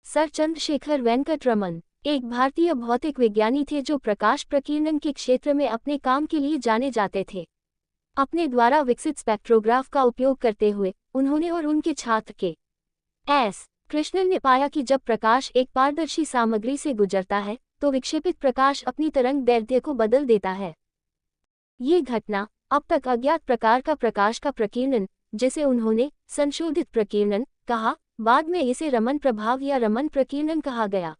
Sir Chandrashekhar Venkat Raman एक भारतीय भौतिक विज्ञानी थे जो प्रकाश प्रकीर्णन के क्षेत्र में अपने काम के लिए जाने जाते थे। अपने द्वारा विकसित स्पेक्ट्रोग्राफ का उपयोग करते हुए उन्होंने और उनके छात्र के एस कृष्णन ने पाया कि जब प्रकाश एक पारदर्शी सामग्री से गुजरता है तो विक्षेपित प्रकाश अपनी तरंग दैर्ध्य को बदल देता है। ये घटना अब तक अज्ञात प्रकार का प्रकाश का प्रकीर्णन, जिसे उन्होंने संशोधित प्रकीर्णन कहा, बाद में इसे रमन प्रभाव या रमन प्रकीर्णन कहा गया।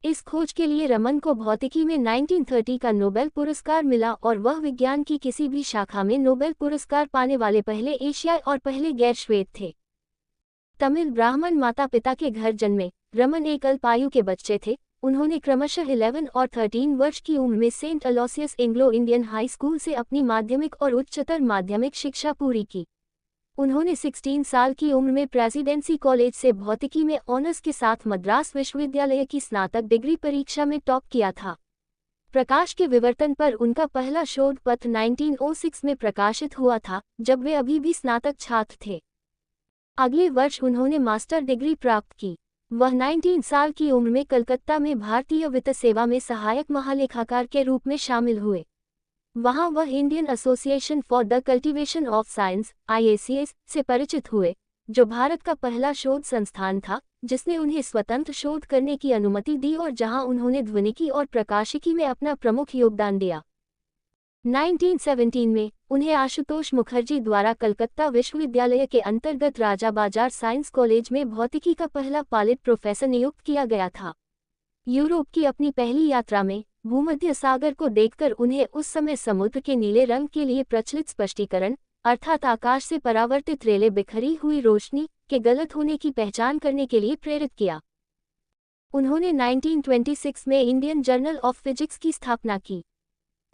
इस खोज के लिए रमन को भौतिकी में 1930 का नोबेल पुरस्कार मिला और वह विज्ञान की किसी भी शाखा में नोबेल पुरस्कार पाने वाले पहले एशियाई और पहले गैर श्वेत थे। तमिल ब्राह्मण माता पिता के घर जन्मे रमन एक अल्पायु के बच्चे थे। उन्होंने क्रमशः 11 और 13 वर्ष की उम्र में saint Aloysius Anglo Indian high school से अपनी माध्यमिक और उच्चतर माध्यमिक शिक्षा पूरी की। उन्होंने 16 साल की उम्र में प्रेसिडेंसी कॉलेज से भौतिकी में ऑनर्स के साथ मद्रास विश्वविद्यालय की स्नातक डिग्री परीक्षा में टॉप किया था। प्रकाश के विवर्तन पर उनका पहला शोध पत्र 1906 में प्रकाशित हुआ था, जब वे अभी भी स्नातक छात्र थे। अगले वर्ष उन्होंने मास्टर डिग्री प्राप्त की। वह 19 साल की उम्र में कलकत्ता में भारतीय वित्त सेवा में सहायक महालेखाकार के रूप में शामिल हुए। वहां वह Indian association for the cultivation of science (IACS) से परिचित हुए, जो भारत का पहला शोध संस्थान था जिसने उन्हें स्वतंत्र शोध करने की अनुमति दी और जहां उन्होंने ध्वनिकी और प्रकाशिकी में अपना प्रमुख योगदान दिया। 1917 में उन्हें आशुतोष मुखर्जी द्वारा कलकत्ता विश्वविद्यालय के अंतर्गत राजा बाजार साइंस कॉलेज में भौतिकी का पहला पायलट प्रोफेसर नियुक्त किया गया था। यूरोप की अपनी पहली यात्रा में भूमध्य सागर को देखकर उन्हें उस समय समुद्र के नीले रंग के लिए प्रचलित स्पष्टीकरण, अर्थात आकाश से परावर्तित रेले बिखरी हुई रोशनी के गलत होने की पहचान करने के लिए प्रेरित किया। उन्होंने 1926 में इंडियन जर्नल ऑफ फिजिक्स की स्थापना की।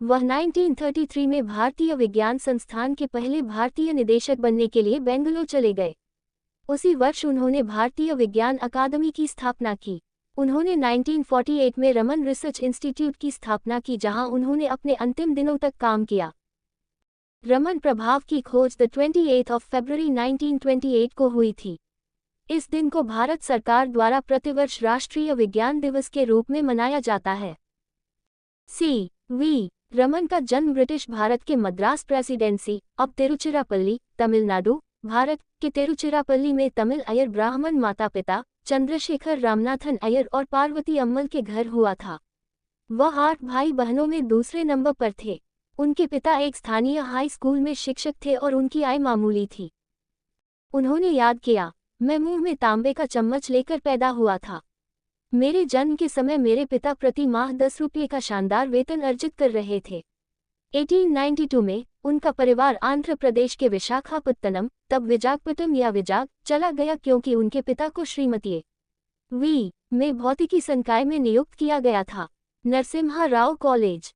वह 1933 में भारतीय विज्ञान संस्थान के पहले भारतीय निदेशक बनने के लिए बेंगलुरु चले गए। उसी वर्ष उन्होंने भारतीय विज्ञान अकादमी की स्थापना की। उन्होंने 1948 में रमन रिसर्च इंस्टीट्यूट की स्थापना की, जहां उन्होंने अपने अंतिम दिनों तक काम किया। रमन प्रभाव की खोज 28 फरवरी 1928 को हुई थी। इस दिन को भारत सरकार द्वारा प्रतिवर्ष राष्ट्रीय विज्ञान दिवस के रूप में मनाया जाता है। C.V. रमन का जन्म ब्रिटिश भारत के मद्रास प्रेसिडेंसी, अब तिरुचिरापल्ली, तमिलनाडु, भारत के तिरुचिरापल्ली में तमिल अय्यर ब्राह्मण माता पिता चंद्रशेखर रामनाथन अय्यर और पार्वती अम्मल के घर हुआ था। वह 8 भाई बहनों में दूसरे नंबर पर थे। उनके पिता एक स्थानीय हाई स्कूल में शिक्षक थे और उनकी आय मामूली थी। उन्होंने याद किया, मैं मुंह में तांबे का चम्मच लेकर पैदा हुआ था। मेरे जन्म के समय मेरे पिता प्रति माह 10 रुपये का शानदार वेतन अर्जित कर रहे थे। 1892 में उनका परिवार आंध्र प्रदेश के विशाखापत्तनम, तब विजागपट्टनम या विजाग, चला गया क्योंकि उनके पिता को श्रीमती वी में भौतिकी संकाय में नियुक्त किया गया था। नरसिम्हा राव कॉलेज